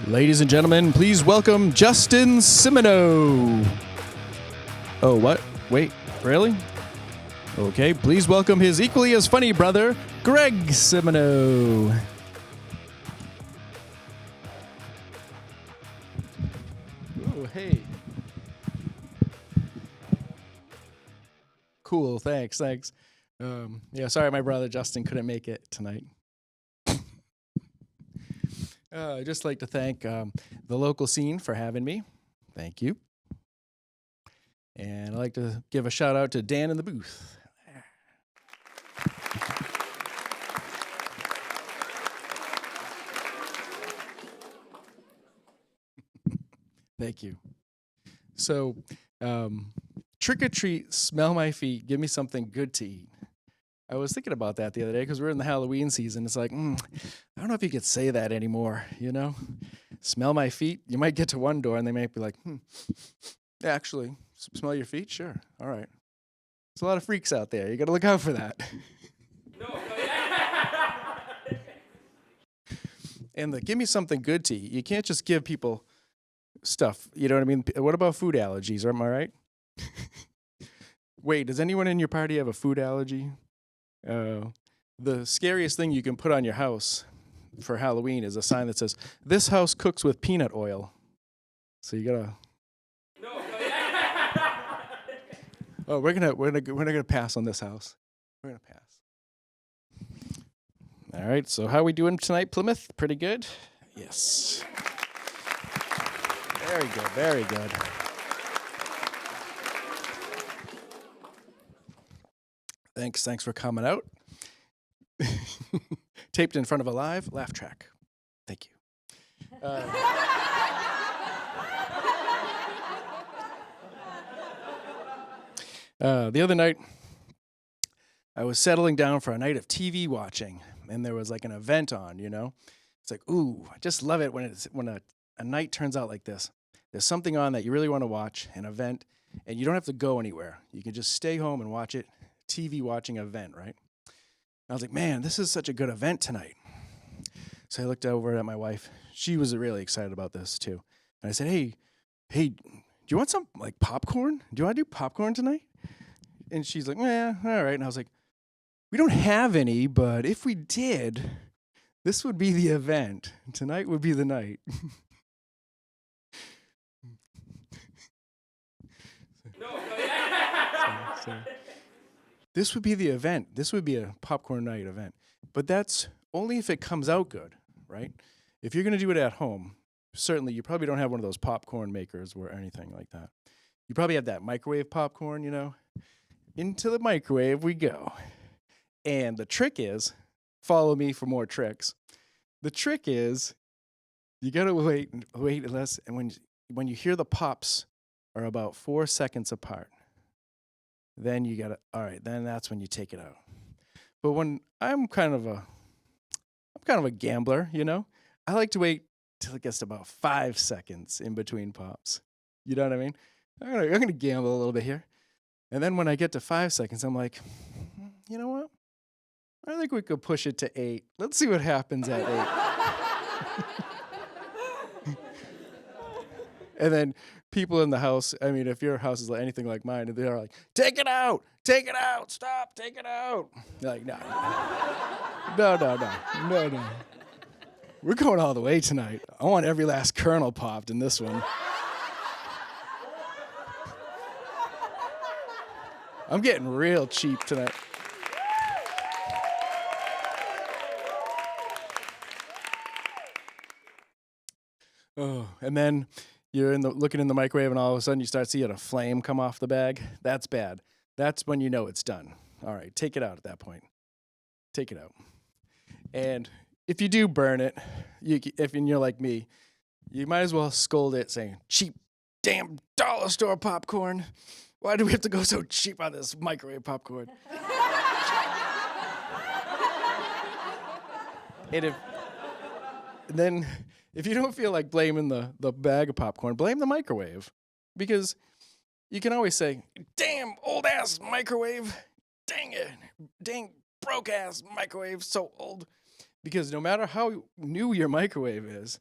Ladies and gentlemen, please welcome Justin Simoneau. Oh, what? Wait, really? Okay, please welcome his equally as funny brother, Greg Simoneau. Oh, hey. Cool, thanks. Sorry my brother Justin couldn't make it tonight. I'd just like to thank the local scene for having me. Thank you. And I'd like to give a shout out to Dan in the booth. Thank you. So, trick or treat, smell my feet, give me something good to eat. I was thinking about that the other day because we're in the Halloween season. It's like, I don't know if you could say that anymore, you know? Smell my feet. You might get to one door and they might be like, actually, smell your feet? Sure. All right. There's a lot of freaks out there. You got to look out for that. And give me something good to eat. You can't just give people stuff. You know what I mean? What about food allergies? Am I right? Wait, does anyone in your party have a food allergy? The scariest thing you can put on your house for Halloween is a sign that says, "This house cooks with peanut oil." So you gotta. Oh, we're gonna pass on this house. We're gonna pass. All right. So how are we doing tonight, Plymouth? Pretty good. Yes. Very good. Very good. Thanks for coming out. Taped in front of a live laugh track. Thank you. The other night, I was settling down for a night of TV watching, and there was like an event on, you know? It's like, ooh, I just love it when a night turns out like this. There's something on that you really want to watch, an event, and you don't have to go anywhere. You can just stay home and watch it. TV watching event, right? I was like, man, this is such a good event tonight. So I looked over at my wife. She was really excited about this too. And I said, hey, do you want some like popcorn? Do you want to do popcorn tonight? And she's like, yeah, all right. And I was like, we don't have any, but if we did, this would be the event. Tonight would be the night. so. This would be the event. This would be a popcorn night event. But that's only if it comes out good, right? If you're going to do it at home, certainly you probably don't have one of those popcorn makers or anything like that. You probably have that microwave popcorn, you know? Into the microwave we go. And the trick is, follow me for more tricks. The trick is, you got to wait less. And when you hear the pops are about 4 seconds apart, then you gotta, all right, then that's when you take it out. But when I'm kind of a gambler, you know? I like to wait till it gets to about 5 seconds in between pops. You know what I mean? I'm gonna gamble a little bit here. And then when I get to 5 seconds, I'm like, you know what? I think we could push it to 8. Let's see what happens at 8. And then people in the house, I mean, if your house is anything like mine, they're like, take it out, stop, take it out. You're like, no. We're going all the way tonight. I want every last kernel popped in this one. I'm getting real cheap tonight. Oh, and then you're looking in the microwave, and all of a sudden you start seeing a flame come off the bag. That's bad. That's when you know it's done. All right, take it out at that point. Take it out. And if you do burn it, if you're like me, you might as well scold it saying, cheap damn dollar store popcorn. Why do we have to go so cheap on this microwave popcorn? And then if you don't feel like blaming the bag of popcorn, blame the microwave. Because you can always say, damn old-ass microwave. Dang it. Dang broke-ass microwave, so old. Because no matter how new your microwave is,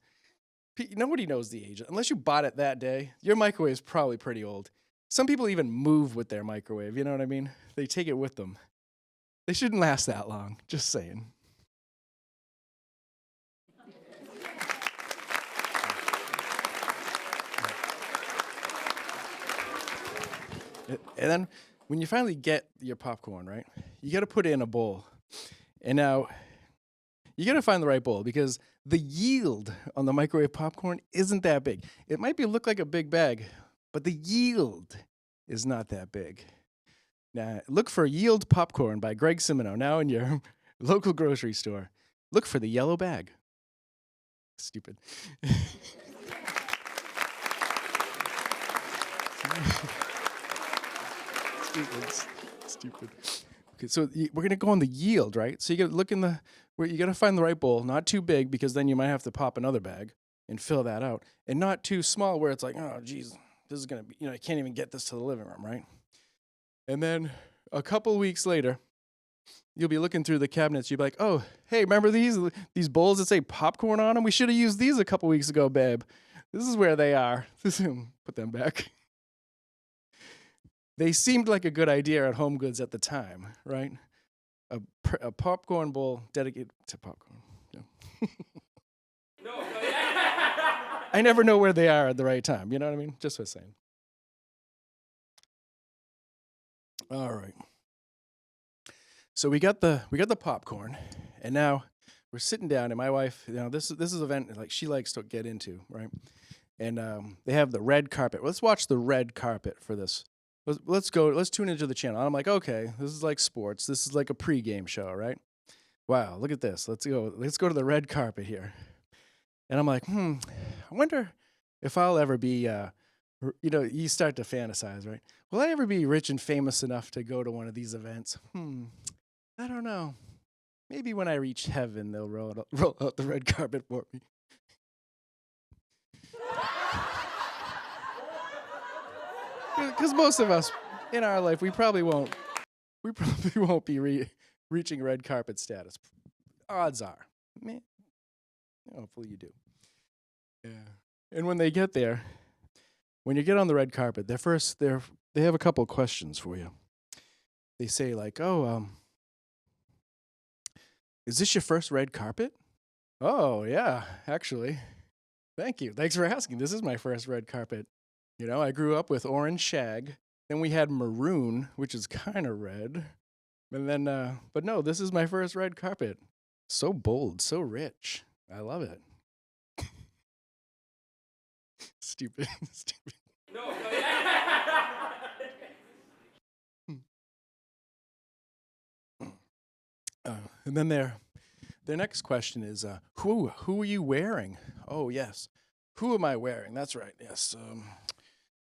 Nobody knows the age. Unless you bought it that day, your microwave is probably pretty old. Some people even move with their microwave, you know what I mean? They take it with them. They shouldn't last that long, just saying. And then when you finally get your popcorn, right, you got to put it in a bowl. And now you got to find the right bowl because the yield on the microwave popcorn isn't that big. It might look like a big bag, but the yield is not that big. Now, look for Yield Popcorn by Greg Simoneau now in your local grocery store. Look for the yellow bag. Stupid. Stupid. Okay, so we're gonna go on the yield, right? So you gotta look where you gotta find the right bowl, not too big because then you might have to pop another bag and fill that out, and not too small where it's like, oh, geez, this is gonna be, I can't even get this to the living room, right? And then a couple weeks later, you'll be looking through the cabinets. You'll be like, oh, hey, remember these bowls that say popcorn on them? We should have used these a couple weeks ago, babe. This is where they are. Put them back. They seemed like a good idea at Home Goods at the time, right? A popcorn bowl dedicated to popcorn. Yeah. I never know where they are at the right time. You know what I mean? Just for saying. All right. So we got the popcorn, and now we're sitting down, and my wife, this is an event like she likes to get into, right? And they have the red carpet. Let's watch the red carpet for this. Let's tune into the channel. I'm like, okay, this is like sports. This is like a pregame show, right? Wow, look at this. Let's go to the red carpet here. And I'm like, I wonder if I'll ever be, you start to fantasize, right? Will I ever be rich and famous enough to go to one of these events? I don't know. Maybe when I reach heaven, they'll roll out the red carpet for me. Because most of us in our life, we probably won't be reaching red carpet status. Odds are, man. Hopefully you do. Yeah. And when they get there, when you get on the red carpet, they have a couple of questions for you. They say like, "Oh, is this your first red carpet?" "Oh, yeah, actually. Thank you. Thanks for asking. This is my first red carpet. I grew up with orange shag. Then we had maroon, which is kind of red. And then, but no, this is my first red carpet. So bold, so rich. I love it." Stupid. No. And then their next question is, who are you wearing? Oh, yes. Who am I wearing? That's right. Yes.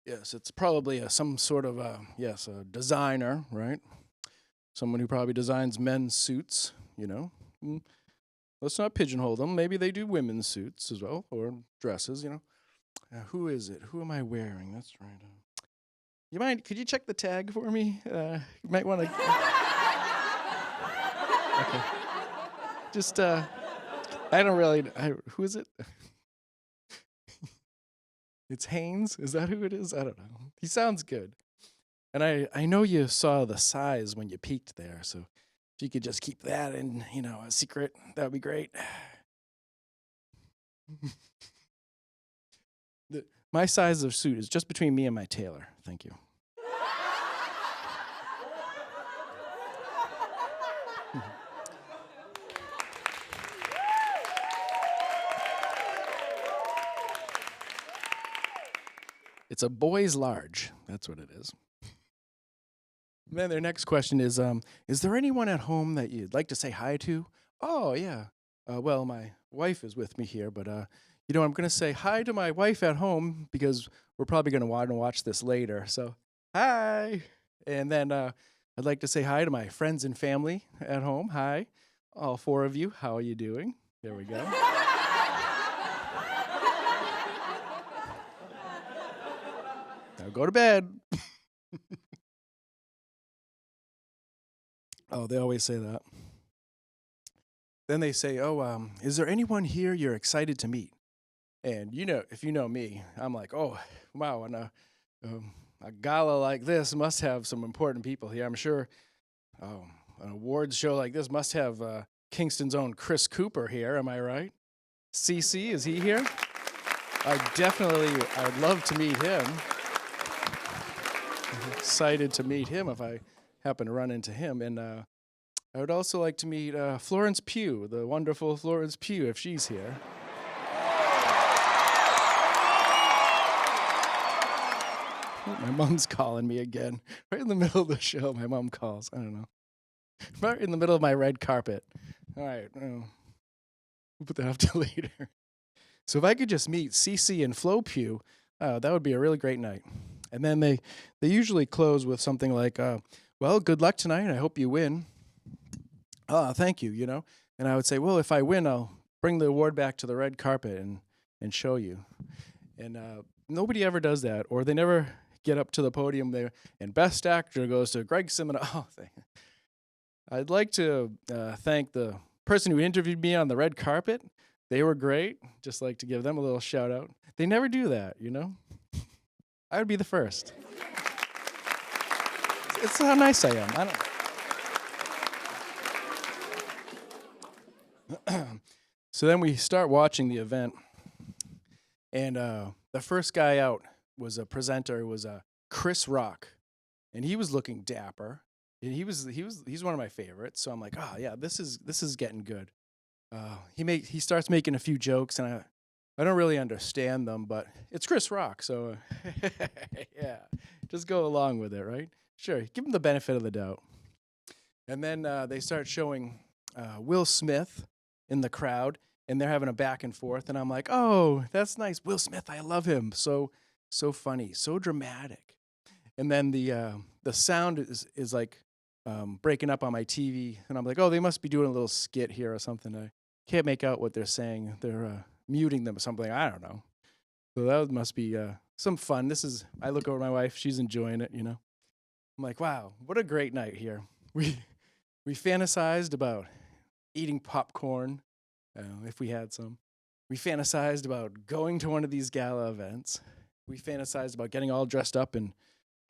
Yes, it's probably some sort of a designer, right? Someone who probably designs men's suits, Let's not pigeonhole them. Maybe they do women's suits as well, or dresses, who is it? Who am I wearing? That's right. Could you check the tag for me? You might want to... Okay. Just, I don't really... who is it? It's Haynes? Is that who it is? I don't know. He sounds good. And I know you saw the size when you peeked there, so if you could just keep that in, a secret, that would be great. My size of suit is just between me and my tailor. Thank you. It's a boy's large. That's what it is. And then their next question is there anyone at home that you'd like to say hi to? Oh, yeah. Well, my wife is with me here, but, I'm going to say hi to my wife at home because we're probably going to want to watch this later. So, hi. And then I'd like to say hi to my friends and family at home. Hi. All four of you. How are you doing? There we go. Now go to bed. Oh, they always say that. Then they say, oh, is there anyone here you're excited to meet? And if you know me, I'm like, oh, wow, and a gala like this must have some important people here. I'm sure an awards show like this must have Kingston's own Chris Cooper here. Am I right? CC, is he here? I would love to meet him. I'm excited to meet him if I happen to run into him. And I would also like to meet Florence Pugh, the wonderful Florence Pugh, if she's here. Oh, my mom's calling me again. Right in the middle of the show, my mom calls. I don't know. Right in the middle of my red carpet. All right. We'll put that off till later. So if I could just meet CC and Flo Pugh, that would be a really great night. And then they usually close with something like, well, good luck tonight. I hope you win. Thank you, And I would say, well, if I win, I'll bring the award back to the red carpet and show you. And nobody ever does that, or they never get up to the podium there. And Best Actor goes to Greg Simoneau. Oh, I'd like to thank the person who interviewed me on the red carpet. They were great. Just like to give them a little shout out. They never do that, I would be the first. It's how nice I am. I don't. So then we start watching the event, and the first guy out was a presenter. Was Chris Rock, and he was looking dapper. And he's one of my favorites. So I'm like, oh yeah, this is getting good. He starts making a few jokes, and I don't really understand them, but it's Chris Rock, so yeah, just go along with it, right? Sure, give him the benefit of the doubt. And then they start showing Will Smith in the crowd, and they're having a back and forth, and I'm like, oh, that's nice. Will Smith, I love him. So funny, so dramatic. And then the sound is like breaking up on my TV, and I'm like, oh, they must be doing a little skit here or something. I can't make out what they're saying. They're muting them or something. I don't know. So that must be some fun. I look over at my wife. She's enjoying it, I'm like, wow, what a great night here. We fantasized about eating popcorn, if we had some. We fantasized about going to one of these gala events. We fantasized about getting all dressed up and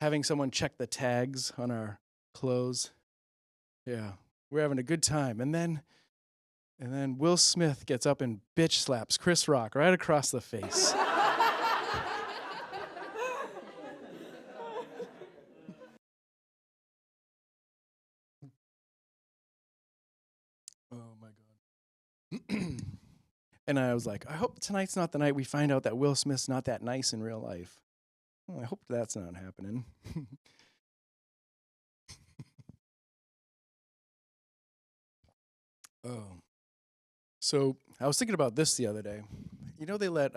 having someone check the tags on our clothes. Yeah, we're having a good time. And then Will Smith gets up and bitch slaps Chris Rock right across the face. Oh my God. And I was like, I hope tonight's not the night we find out that Will Smith's not that nice in real life. Well, I hope that's not happening. Oh. So I was thinking about this the other day. They let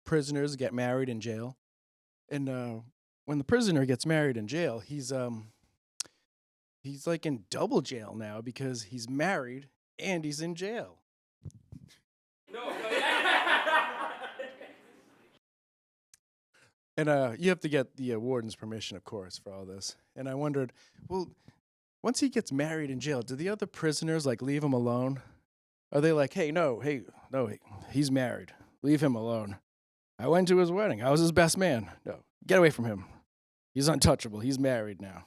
prisoners get married in jail, and when the prisoner gets married in jail, he's like in double jail now because he's married and he's in jail. No. And you have to get the warden's permission, of course, for all this. And I wondered, well, once he gets married in jail, do the other prisoners leave him alone? Are they like, no, he's married. Leave him alone. I went to his wedding. I was his best man. No, get away from him. He's untouchable. He's married now.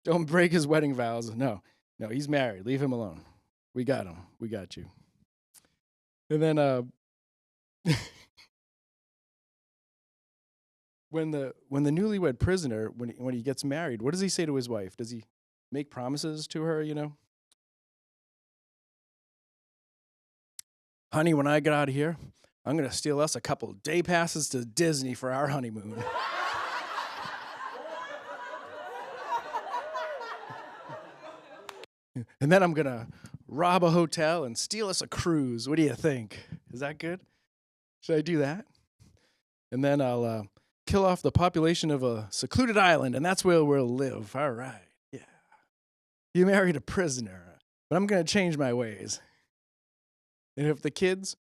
Don't break his wedding vows. No, he's married. Leave him alone. We got him. We got you. And then when the newlywed prisoner, when he gets married, what does he say to his wife? Does he make promises to her, Honey, when I get out of here, I'm going to steal us a couple day passes to Disney for our honeymoon. And then I'm going to rob a hotel and steal us a cruise. What do you think? Is that good? Should I do that? And then I'll kill off the population of a secluded island, and that's where we'll live. All right. Yeah. You married a prisoner, but I'm going to change my ways. And if the kids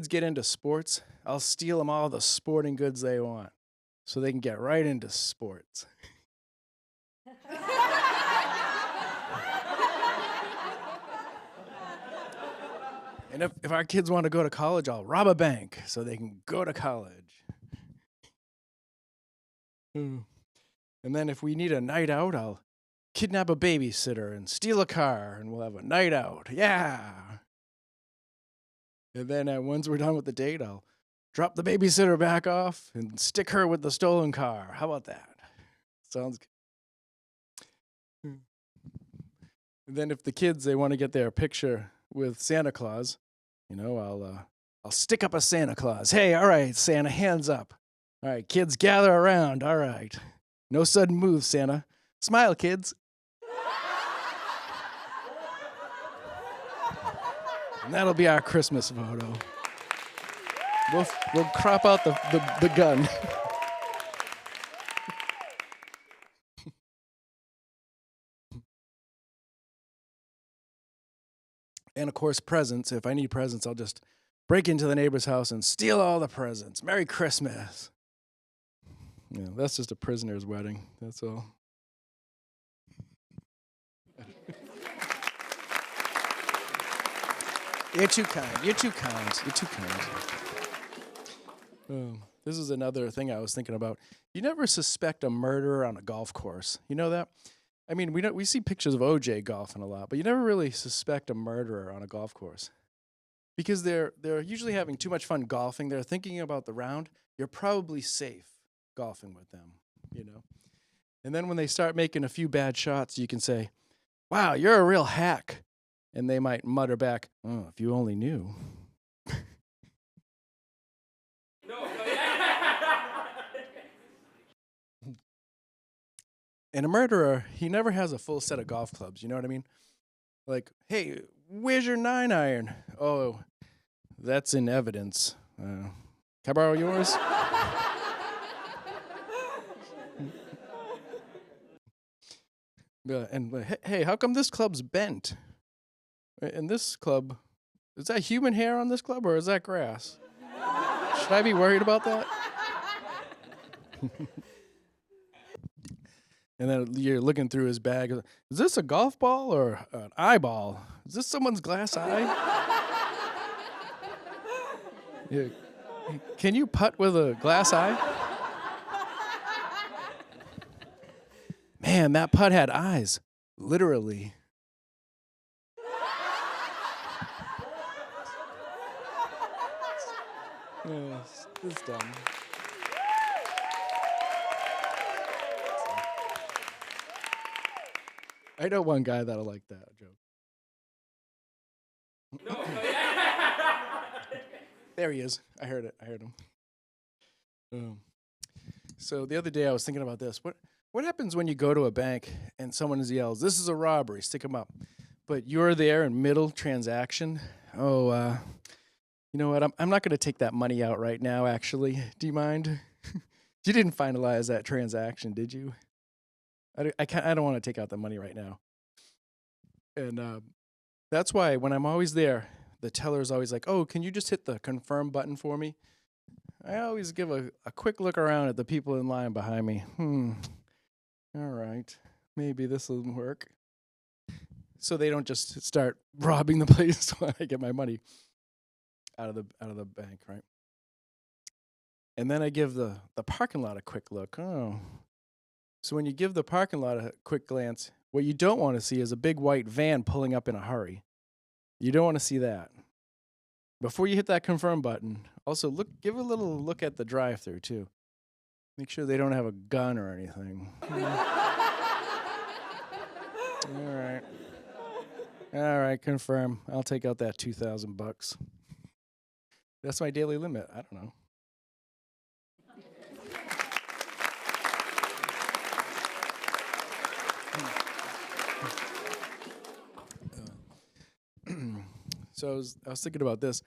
get into sports, I'll steal them all the sporting goods they want so they can get right into sports. And if our kids want to go to college, I'll rob a bank so they can go to college. And then if we need a night out, I'll kidnap a babysitter and steal a car, and we'll have a night out. Yeah. And then once we're done with the date, I'll drop the babysitter back off and stick her with the stolen car. How about that? Sounds good. And then if the kids, they want to get their picture with Santa Claus, I'll stick up a Santa Claus. Hey, all right, Santa, hands up. All right, kids, gather around. All right. No sudden moves, Santa. Smile, kids. And that'll be our Christmas photo. We'll crop out the gun. And of course, presents. If I need presents, I'll just break into the neighbor's house and steal all the presents. Merry Christmas. That's just a prisoner's wedding. That's all. You're too kind. You're too kind. You're too kind. This is another thing I was thinking about. You never suspect a murderer on a golf course. You know that? I mean, we see pictures of OJ golfing a lot, but you never really suspect a murderer on a golf course because they're usually having too much fun golfing. They're thinking about the round. You're probably safe golfing with them, And then when they start making a few bad shots, you can say, "Wow, you're a real hack," and they might mutter back, "Oh, if you only knew." And a murderer, he never has a full set of golf clubs. You know what I mean? Like, hey, where's your 9-iron? Oh, that's in evidence. Can I borrow yours? Hey, how come this club's bent? And this club, is that human hair on this club or is that grass? Should I be worried about that? And then you're looking through his bag. Is this a golf ball or an eyeball? Is this someone's glass eye? Yeah. Can you putt with a glass eye? Man, that putt had eyes. Literally. It's dumb. I know one guy that'll like that joke. There he is. I heard it. I heard him. So the other day I was thinking about this. What happens when you go to a bank and someone yells, "This is a robbery, stick them up." But you're there in middle transaction. Oh, you know what? I'm not going to take that money out right now, actually. Do you mind? You didn't finalize that transaction, did you? I don't want to take out the money right now. And that's why when I'm always there, the teller's always like, "Oh, can you just hit the confirm button for me?" I always give a quick look around at the people in line behind me. All right, maybe this will work. So they don't just start robbing the place when I get my money out of the bank, right? And then I give the parking lot a quick look. Oh. So when you give the parking lot a quick glance, what you don't want to see is a big white van pulling up in a hurry. You don't want to see that. Before you hit that confirm button, also give a little look at the drive-thru too. Make sure they don't have a gun or anything. All right, confirm. I'll take out that $2,000. That's my daily limit. I don't know. So I was thinking about this.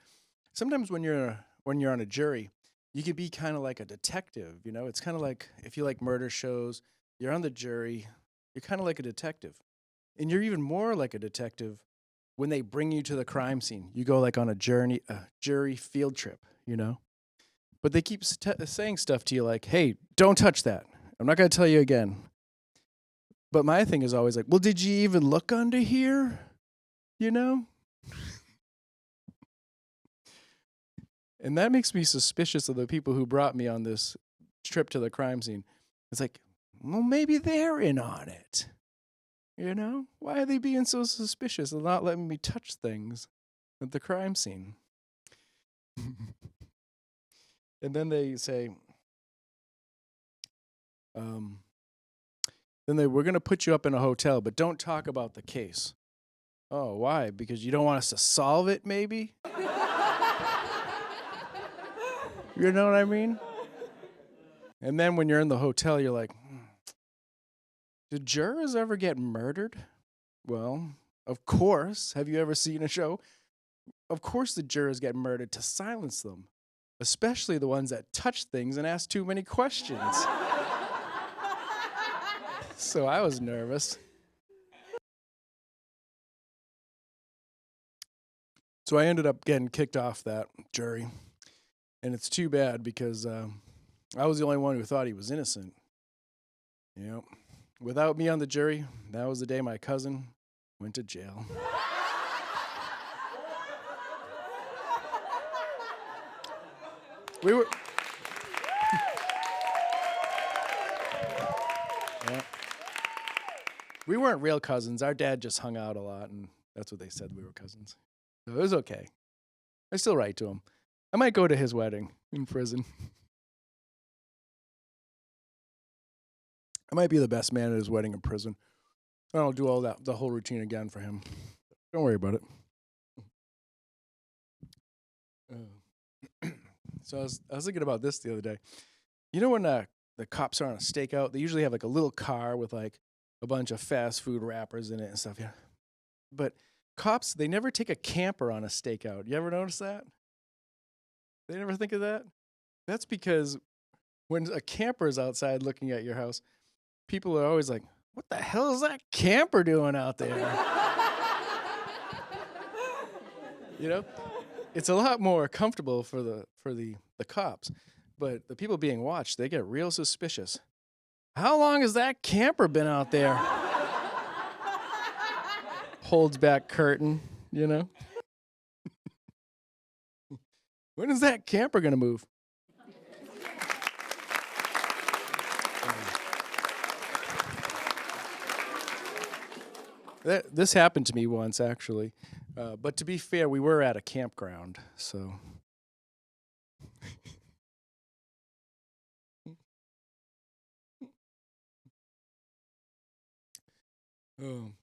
Sometimes when you're on a jury, you could be kind of like a detective. It's kind of like if you like murder shows, you're on the jury, you're kind of like a detective, and you're even more like a detective when they bring you to the crime scene. You go like on a jury field trip, But they keep saying stuff to you like, "Hey, don't touch that. I'm not going to tell you again." But my thing is always like, "Well, did you even look under here?" And that makes me suspicious of the people who brought me on this trip to the crime scene. It's like, well, maybe they're in on it. You know? Why are they being so suspicious and not letting me touch things at the crime scene? And then they say, we're going to put you up in a hotel, but don't talk about the case. Oh, why? Because you don't want us to solve it, maybe? You know what I mean? And then when you're in the hotel, you're like, do jurors ever get murdered? Well, of course. Have you ever seen a show? Of course the jurors get murdered to silence them, especially the ones that touch things and ask too many questions. So I was nervous. So I ended up getting kicked off that jury. And it's too bad because I was the only one who thought he was innocent. You know, without me on the jury, that was the day my cousin went to jail. We were... Yeah. We weren't real cousins. Our dad just hung out a lot, and that's what they said, we were cousins. So it was okay. I still write to him. I might go to his wedding in prison. I might be the best man at his wedding in prison. I'll do all that, the whole routine again for him. Don't worry about it. So I was thinking about this the other day. You know when the cops are on a stakeout, they usually have like a little car with like a bunch of fast food wrappers in it and stuff. Yeah. But cops, they never take a camper on a stakeout. You ever notice that? They never think of that? That's because when a camper is outside looking at your house, people are always like, what the hell is that camper doing out there? You know? It's a lot more comfortable for the cops. But the people being watched, they get real suspicious. How long has that camper been out there? Holds back curtain, you know? When is that camper going to move? This happened to me once, actually. But to be fair, we were at a campground, so...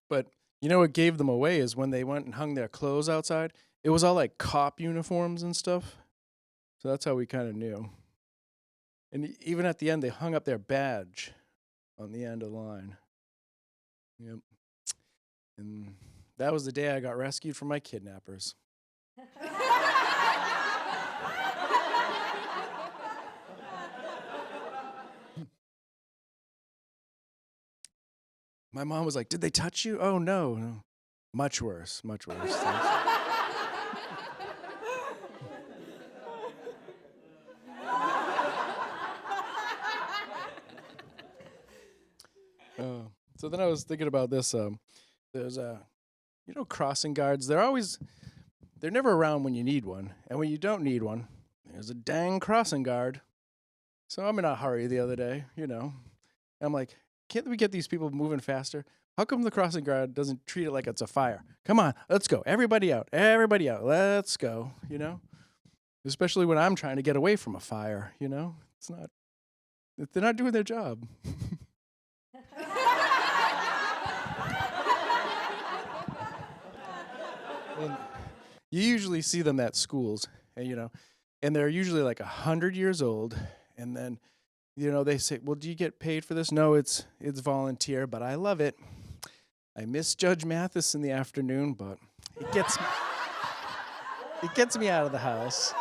But you know what gave them away is when they went and hung their clothes outside, it was all like cop uniforms and stuff. So that's how we kind of knew. And even at the end, they hung up their badge on the end of the line. Yep. And that was the day I got rescued from my kidnappers. My mom was like, did they touch you? Oh, no. Much worse, much worse. So then I was thinking about this. There's crossing guards. They're never around when you need one. And when you don't need one, there's a dang crossing guard. So I'm in a hurry the other day, you know. I'm like, can't we get these people moving faster? How come the crossing guard doesn't treat it like it's a fire? Come on, let's go. Everybody out, let's go, you know? Especially when I'm trying to get away from a fire, you know? They're not doing their job. And you usually see them at schools, and they're usually like 100 years old, and then they say, well, do you get paid for this? No, it's volunteer, but I love it. I miss Judge Mathis in the afternoon, but it gets me out of the house.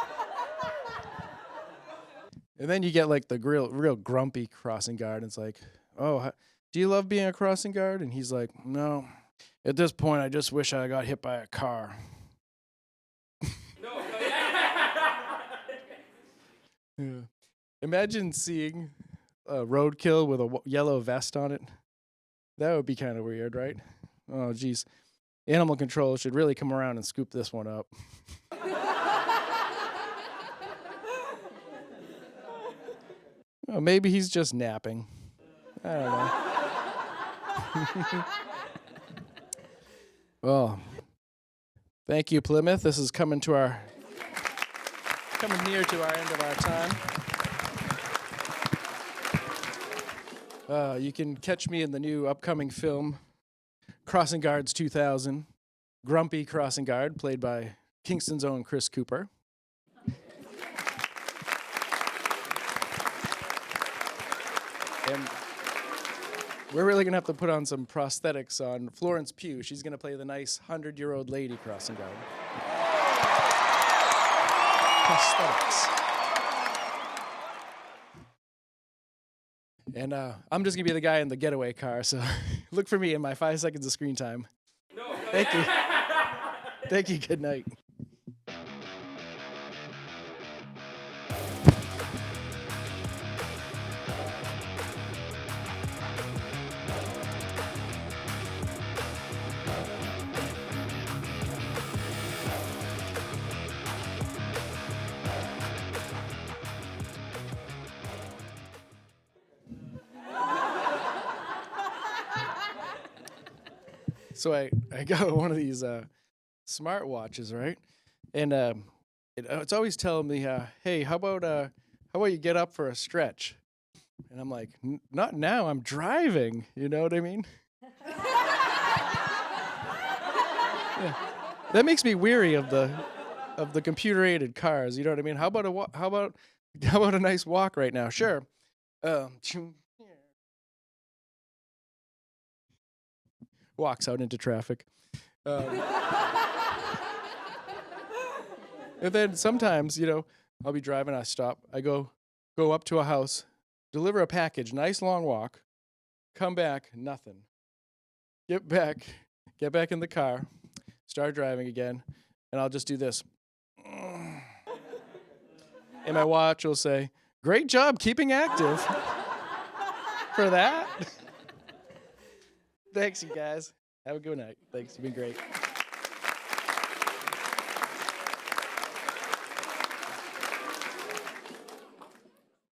And then you get like the real grumpy crossing guard, and it's like, oh, do you love being a crossing guard? And he's like, no. At this point, I just wish I got hit by a car. Yeah. Imagine seeing a roadkill with a yellow vest on it. That would be kind of weird, right? Oh, geez. Animal control should really come around and scoop this one up. Oh, maybe he's just napping. I don't know. Well, thank you, Plymouth. This is coming near to our end of our time. You can catch me in the new upcoming film, Crossing Guards 2000. Grumpy Crossing Guard, played by Kingston's own Chris Cooper. And we're really going to have to put on some prosthetics on Florence Pugh. She's going to play the nice 100-year-old lady crossing guard. Prosthetics. And I'm just going to be the guy in the getaway car, so look for me in my 5 seconds of screen time. No. Thank you. Thank you. Good night. So I got one of these smart watches, right? And it's always telling me, hey, how about you get up for a stretch? And I'm like, not now, I'm driving. You know what I mean? Yeah. That makes me weary of the computer-aided cars. You know what I mean? How about a nice walk right now? Sure. Walks out into traffic. And then sometimes, I'll be driving, I stop, I go up to a house, deliver a package, nice long walk, come back, nothing. Get back in the car, start driving again, and I'll just do this. And my watch will say, "Great job keeping active." For that. Thanks, you guys. Have a good night. Thanks. You've been great.